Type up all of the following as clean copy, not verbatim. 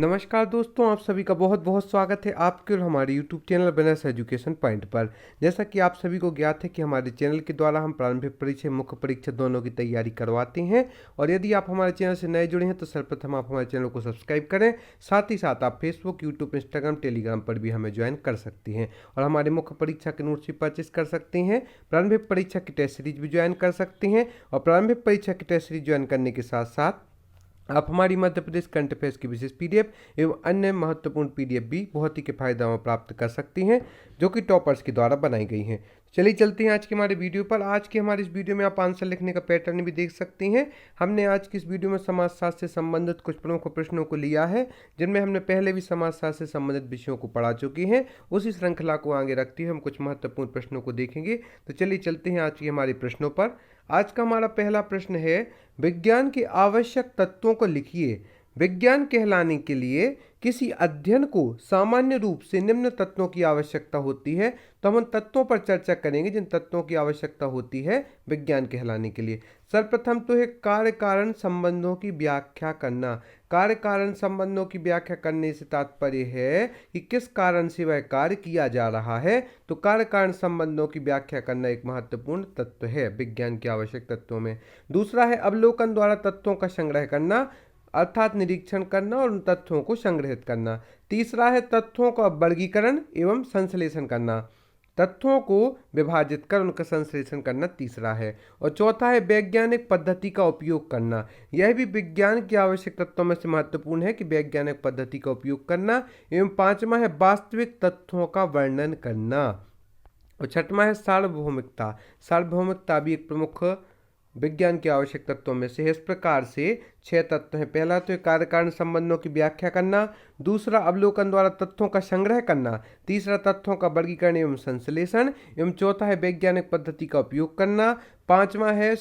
नमस्कार दोस्तों, आप सभी का बहुत बहुत स्वागत है आपके और हमारे YouTube channel business education point पर। जैसा कि आप सभी को ज्ञात है कि हमारे चैनल के द्वारा हम प्रारंभिक परीक्षा मुख्य परीक्षा दोनों की तैयारी करवाते हैं। और यदि आप हमारे चैनल से नए जुड़े हैं तो सर्वप्रथम आप हमारे चैनल को सब्सक्राइब करें। साथ ही साथ आप फेसबुक, यूट्यूब, इंस्टाग्राम, टेलीग्राम पर भी हमें ज्वाइन कर सकती हैं और हमारे मुख्य परीक्षा के नोट्स भी परचेस कर सकते हैं। प्रारंभिक परीक्षा की टेस्ट सीरीज भी ज्वाइन कर सकते हैं और प्रारंभिक परीक्षा की टेस्ट सीरीज ज्वाइन करने के साथ साथ आप हमारी मध्य प्रदेश करंट अफेयर्स की विशेष पीडीएफ एवं अन्य महत्वपूर्ण पीडीएफ भी बहुत ही किफ़ायदा में प्राप्त कर सकती हैं, जो कि टॉपर्स के द्वारा बनाई गई हैं। चलिए चलते हैं आज के हमारे वीडियो पर। आज के हमारे इस वीडियो में आप आंसर लिखने का पैटर्न भी देख सकते हैं। हमने आज की इस वीडियो में समाजशास्त्र से संबंधित कुछ प्रमुख प्रश्नों को लिया है, जिनमें हमने पहले भी समाजशास्त्र से संबंधित विषयों को पढ़ा चुके हैं। उसी श्रृंखला को आगे रखते हुए हम कुछ महत्वपूर्ण प्रश्नों को देखेंगे। तो चलिए चलते हैं आज के हमारे प्रश्नों पर। आज का हमारा पहला प्रश्न है, विज्ञान के आवश्यक तत्वों को लिखिए। विज्ञान कहलाने के लिए किसी अध्ययन को सामान्य रूप से निम्न तत्वों की आवश्यकता होती है। तो हम उन तत्वों पर चर्चा करेंगे जिन तत्वों की आवश्यकता होती है विज्ञान कहलाने के लिए। सर्वप्रथम तो है कार्य कारण संबंधों की व्याख्या करना। कार्य कारण संबंधों की व्याख्या करने से तात्पर्य है कि किस कारण से वह कार्य किया जा रहा है। तो कार्य कारण संबंधों की व्याख्या करना एक महत्वपूर्ण तत्व है विज्ञान के आवश्यक तत्वों में। दूसरा है अवलोकन द्वारा तत्वों का संग्रह करना, अर्थात निरीक्षण करना और उन तथ्यों को संग्रहित करना। तीसरा है तथ्यों का वर्गीकरण एवं संश्लेषण करना, तथ्यों को विभाजित कर उनका संश्लेषण करना तीसरा है। और चौथा है वैज्ञानिक पद्धति का उपयोग करना। यह भी विज्ञान के आवश्यक तत्वों में से महत्वपूर्ण है कि वैज्ञानिक पद्धति का उपयोग करना। एवं पांचवा है वास्तविक तथ्यों का वर्णन करना। और छठवां है सार्वभौमिकता। सार्वभौमिकता भी एक प्रमुख विज्ञान के आवश्यक तत्वों में से है। इस प्रकार से 6 तत्व हैं। पहला तो कार्य कारण संबंधों की व्याख्या करना, दूसरा अवलोकन द्वारा तथ्यों का संग्रह करना, तीसरा तथ्यों का वर्गीकरण एवं संश्लेषण, एवं चौथा है वैज्ञानिक पद्धति का उपयोग करना, पांचवा है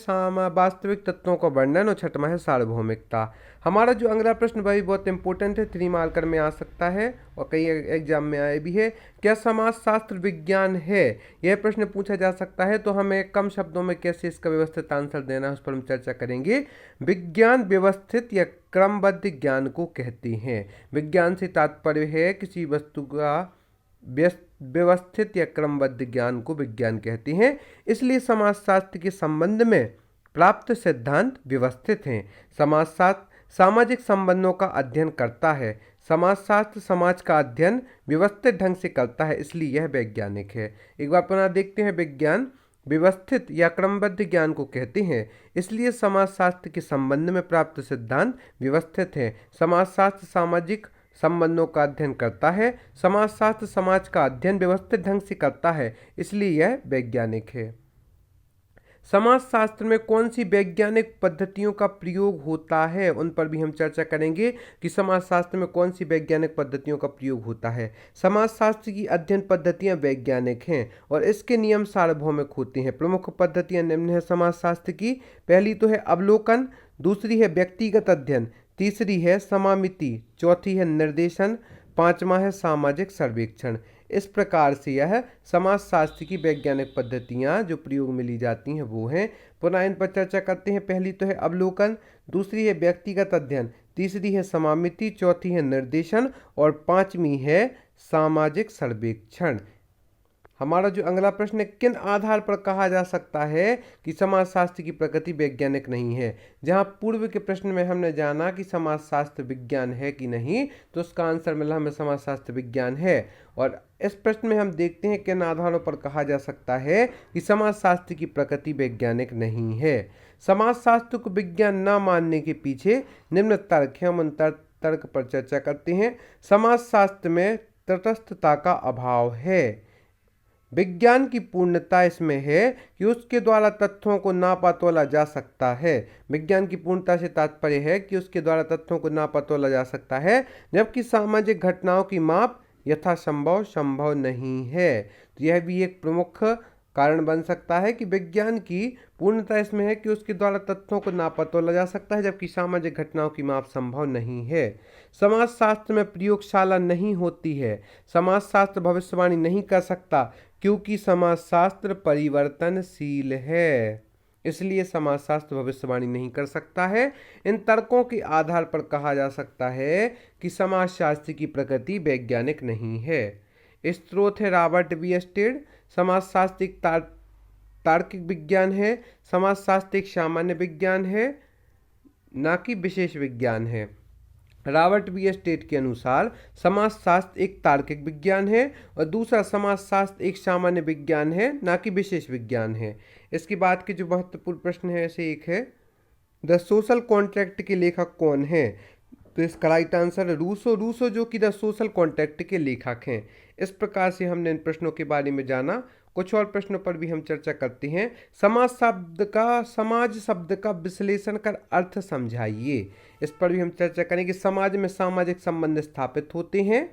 वास्तविक तत्वों का वर्णन और छठवा है सार्वभौमिकता। हमारा जो अगला प्रश्न भाई बहुत इंपॉर्टेंट है, 3 मार्कर में आ सकता है और कई एग्जाम में आए भी है। क्या समाजशास्त्र विज्ञान है? यह प्रश्न पूछा जा सकता है। तो हमें कम शब्दों में कैसे इसका व्यवस्थित आंसर देना है उस पर हम चर्चा करेंगे। विज्ञान व्यवस्थित या क्रमबद्ध ज्ञान को कहते हैं। विज्ञान से तात्पर्य है किसी वस्तु का व्यवस्थित या क्रमबद्ध ज्ञान को विज्ञान कहते हैं। इसलिए समाजशास्त्र के संबंध में प्राप्त सिद्धांत व्यवस्थित हैं। समाजशास्त्र सामाजिक संबंधों का अध्ययन करता है। समाजशास्त्र समाज का अध्ययन व्यवस्थित ढंग से करता है, इसलिए यह वैज्ञानिक है। एक बार पुनः देखते हैं। विज्ञान व्यवस्थित या क्रमबद्ध ज्ञान को कहते हैं, इसलिए समाजशास्त्र के संबंध में प्राप्त सिद्धांत व्यवस्थित हैं। समाजशास्त्र सामाजिक संबंधों का अध्ययन करता है। समाजशास्त्र समाज का अध्ययन व्यवस्थित ढंग से करता है, इसलिए यह वैज्ञानिक है। समाजशास्त्र में कौन सी वैज्ञानिक पद्धतियों का प्रयोग होता है, उन पर भी हम चर्चा करेंगे कि समाजशास्त्र में कौन सी वैज्ञानिक पद्धतियों का प्रयोग होता है। समाजशास्त्र की अध्ययन पद्धतियां वैज्ञानिक हैं और इसके नियम सार्वभौमिक होते हैं। प्रमुख पद्धतियां निम्न है समाजशास्त्र की। पहली तो है अवलोकन, दूसरी है व्यक्तिगत अध्ययन, तीसरी है समामिति, चौथी है निर्देशन, पांचवा है सामाजिक सर्वेक्षण। इस प्रकार से यह समाजशास्त्र की वैज्ञानिक पद्धतियां जो प्रयोग में ली जाती हैं वो हैं। पुनः इन पर चर्चा करते हैं। पहली तो है अवलोकन, दूसरी है व्यक्तिगत अध्ययन, तीसरी है समामिति, चौथी है निर्देशन और पांचवी है सामाजिक सर्वेक्षण। हमारा जो अगला प्रश्न है, किन आधार पर कहा जा सकता है कि समाजशास्त्र की प्रकृति वैज्ञानिक नहीं है? जहां पूर्व के प्रश्न में हमने जाना कि समाजशास्त्र विज्ञान है कि नहीं, तो उसका आंसर मिला हमें समाजशास्त्र विज्ञान है। और इस प्रश्न में हम देखते हैं किन आधारों पर कहा जा सकता है कि समाजशास्त्र की प्रकृति वैज्ञानिक नहीं है। समाजशास्त्र को विज्ञान न मानने के पीछे निम्न तर्क है, हम उन तर्क पर चर्चा करते हैं। समाजशास्त्र में तटस्थता का अभाव है। विज्ञान की पूर्णता इसमें है कि उसके द्वारा तथ्यों को नापा तोला जा सकता है। विज्ञान की पूर्णता से तात्पर्य है कि उसके द्वारा तथ्यों को नापा तोला जा सकता है, जबकि सामाजिक घटनाओं की माप यथासंभव संभव नहीं है। तो यह भी एक प्रमुख कारण बन सकता है कि विज्ञान की पूर्णता इसमें है कि उसके द्वारा तथ्यों को नापा तोला जा सकता है, जबकि सामाजिक घटनाओं की माप संभव नहीं है। समाजशास्त्र में प्रयोगशाला नहीं होती है। समाजशास्त्र भविष्यवाणी नहीं कर सकता क्योंकि समाजशास्त्र परिवर्तनशील है। इसलिए समाजशास्त्र भविष्यवाणी नहीं कर सकता है। इन तर्कों के आधार पर कहा जा सकता है कि समाजशास्त्र की प्रकृति वैज्ञानिक नहीं है। स्रोत है रॉबर्ट बी स्टेड। समाजशास्त्र एक तार्किक विज्ञान है। समाजशास्त्र एक सामान्य विज्ञान है, ना कि विशेष विज्ञान है। रॉबर्ट बी स्टेड के अनुसार समाजशास्त्र एक तार्किक विज्ञान है और दूसरा समाजशास्त्र एक सामान्य विज्ञान है, ना कि विशेष विज्ञान है। इसके बाद के जो महत्वपूर्ण प्रश्न है ऐसे एक है, द सोशल कॉन्ट्रैक्ट के लेखक कौन है? तो इसका राइट आंसर है रूसो। रूसो जो कि द सोशल कॉन्ट्रैक्ट के लेखक हैं। इस प्रकार से हमने इन प्रश्नों के बारे में जाना। कुछ और प्रश्नों पर भी हम चर्चा करते हैं। समाज शब्द का विश्लेषण कर अर्थ समझाइए। इस पर भी हम चर्चा करेंगे। समाज में सामाजिक संबंध स्थापित होते हैं।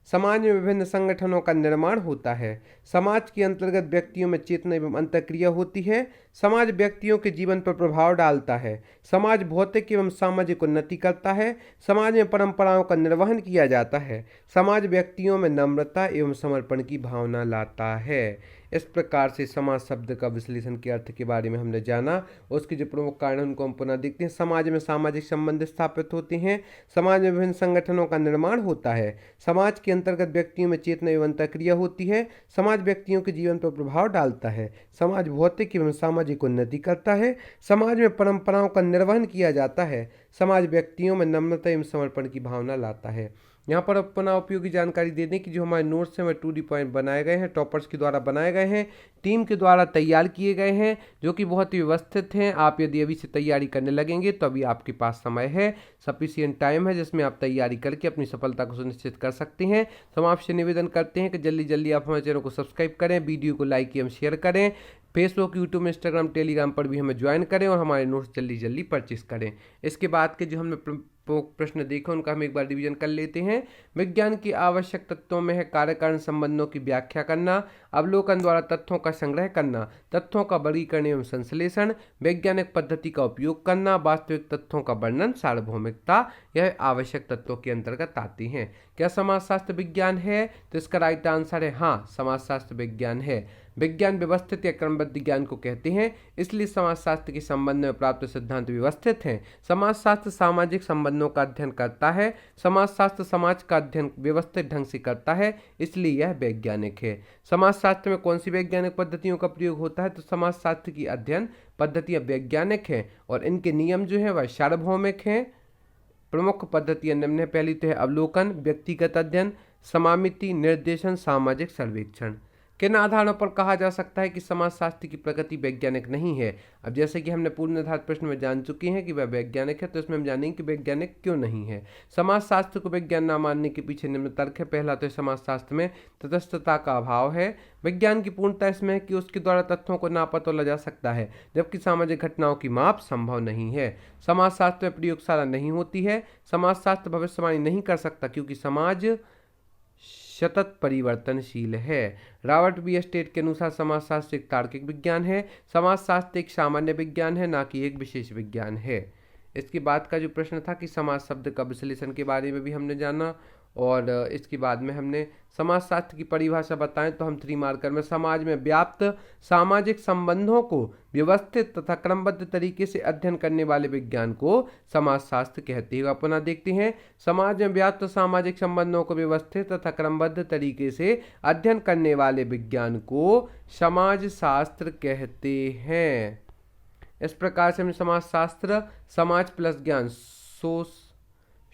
समाज में विभिन्न संगठनों का निर्माण होता है। समाज के अंतर्गत व्यक्तियों में चेतना एवं अंतःक्रिया होती है। समाज व्यक्तियों के जीवन पर प्रभाव डालता है। समाज भौतिक एवं सामाजिक उन्नति करता है। समाज में परंपराओं का निर्वहन किया जाता है। समाज व्यक्तियों में नम्रता एवं समर्पण की भावना लाता है। इस प्रकार से समाज शब्द का विश्लेषण के अर्थ के बारे में हमने जाना। उसके जो प्रमुख कारण उनको हम पुनः देखते हैं। समाज में सामाजिक संबंध स्थापित होते हैं। समाज में विभिन्न संगठनों का निर्माण होता है। समाज के अंतर्गत व्यक्तियों में चेतना एवं अंतःक्रिया होती है। समाज व्यक्तियों के जीवन पर प्रभाव डालता है। समाज भौतिक एवं सामाजिक उन्नति करता है। समाज में परंपराओं का निर्वहन किया जाता है। समाज व्यक्तियों में नम्रता एवं समर्पण की भावना लाता है। यहाँ पर पुनः उपयोगी जानकारी दे दें कि जो हमारे नोट्स हैं वह 2D पॉइंट बनाए गए हैं, टॉपर्स के द्वारा बनाए गए हैं, टीम के द्वारा तैयार किए गए हैं, जो कि बहुत ही व्यवस्थित हैं। आप यदि अभी से तैयारी करने लगेंगे तो अभी आपके पास समय है, सफिशिएंट टाइम है, जिसमें आप तैयारी करके अपनी सफलता को सुनिश्चित कर सकते हैं। तो हम आपसे निवेदन करते हैं कि जल्दी जल्दी आप हमारे चैनल को सब्सक्राइब करें, वीडियो को लाइक एवं शेयर करें, फेसबुक, यूट्यूब, इंस्टाग्राम, टेलीग्राम पर भी हमें ज्वाइन करें और हमारे नोट्स जल्दी जल्दी परचेस करें। इसके बाद के जो हमने प्रश्न देखे उनका हम एक बार रिवीजन कर लेते हैं। विज्ञान की आवश्यक तत्वों में है कार्य कारण संबंधों की व्याख्या करना, अवलोकन द्वारा तथ्यों का संग्रह करना, तथ्यों का वर्गीकरण एवं संश्लेषण, वैज्ञानिक पद्धति का उपयोग करना, वास्तविक तथ्यों का वर्णन, सार्वभौमिकता, यह आवश्यक तत्वों के अंतर्गत आती हैं। क्या समाजशास्त्र विज्ञान है? तो इसका राइट आंसर है हाँ, समाजशास्त्र विज्ञान है। विज्ञान व्यवस्थित या क्रमबद्ध ज्ञान को कहते हैं, इसलिए समाजशास्त्र के संबंध में प्राप्त सिद्धांत व्यवस्थित हैं। समाजशास्त्र सामाजिक संबंधों का अध्ययन करता है। समाजशास्त्र समाज का अध्ययन व्यवस्थित ढंग से करता है, इसलिए यह वैज्ञानिक है। समाजशास्त्र में कौन सी वैज्ञानिक पद्धतियों का प्रयोग होता है? तो समाजशास्त्र की अध्ययन पद्धतियाँ वैज्ञानिक हैं और इनके नियम जो है वह सार्वभौमिक हैं। प्रमुख पद्धतियाँ निम्न है। पहली तो है अवलोकन, व्यक्तिगत अध्ययन, समामिति, निर्देशन, सामाजिक सर्वेक्षण। किन आधारों पर कहा जा सकता है कि समाजशास्त्र की प्रकृति वैज्ञानिक नहीं है? अब जैसे कि हमने पूर्व निर्धारित प्रश्न में जान चुके हैं कि वह वैज्ञानिक है, तो इसमें हम जानेंगे कि वैज्ञानिक क्यों नहीं है। समाजशास्त्र को विज्ञान न मानने के पीछे निम्न तर्क है। पहला तो समाजशास्त्र में तटस्थता का अभाव है। विज्ञान की पूर्णता इसमें है कि उसके द्वारा तथ्यों को नापा तोला जा सकता है, जबकि सामाजिक घटनाओं की माप संभव नहीं है। समाजशास्त्र में प्रयोगशाला नहीं होती है। समाजशास्त्र भविष्यवाणी नहीं कर सकता क्योंकि समाज सतत परिवर्तनशील है। रॉबर्ट बी स्टेड के अनुसार समाजशास्त्र एक तार्किक विज्ञान है। समाजशास्त्र एक सामान्य विज्ञान है, ना कि एक विशेष विज्ञान है। इसके बाद का जो प्रश्न था कि समाज शब्द का विश्लेषण के बारे में भी हमने जाना और इसके बाद में हमने समाजशास्त्र की परिभाषा बताएं तो हम 3 मार्कर में समाज में व्याप्त सामाजिक संबंधों को व्यवस्थित तथा क्रमबद्ध तरीके से अध्ययन करने वाले विज्ञान को समाजशास्त्र कहते हैं। पुनः देखते हैं, समाज में व्याप्त सामाजिक संबंधों को व्यवस्थित तथा क्रमबद्ध तरीके से अध्ययन करने वाले विज्ञान को समाजशास्त्र कहते हैं। इस प्रकार से हम समाजशास्त्र समाज प्लस ज्ञान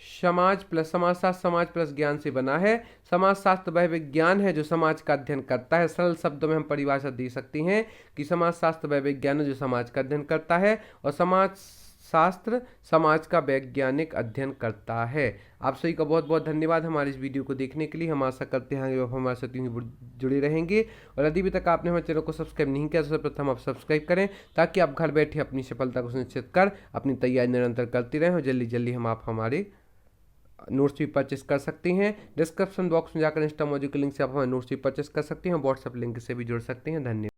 समाजशास्त्र समाज प्लस ज्ञान से बना है। समाजशास्त्र वह विज्ञान है जो समाज का अध्ययन करता है। सरल शब्दों में हम परिभाषा दे सकते हैं कि समाजशास्त्र वह विज्ञान है जो समाज का अध्ययन करता है और समाजशास्त्र समाज का वैज्ञानिक अध्ययन करता है। आप सभी का बहुत बहुत धन्यवाद हमारे इस वीडियो को देखने के लिए। हम आशा करते हैं कि आप हमारे साथ जुड़े रहेंगे और यदि अभी तक आपने हमारे चैनल को सब्सक्राइब नहीं किया तो सर्वप्रथम आप सब्सक्राइब करें, ताकि आप घर बैठे अपनी सफलता को सुनिश्चित कर अपनी तैयारी निरंतर करते रहें और जल्दी जल्दी हम आप हमारे नोट्स भी परचेस कर सकते हैं। डिस्क्रिप्शन बॉक्स में जाकर इंस्टा मौजूद लिंक से आप हमारे नोट्स भी परचेस कर सकते हैं और व्हाट्सएप लिंक से भी जुड़ सकते हैं। धन्यवाद।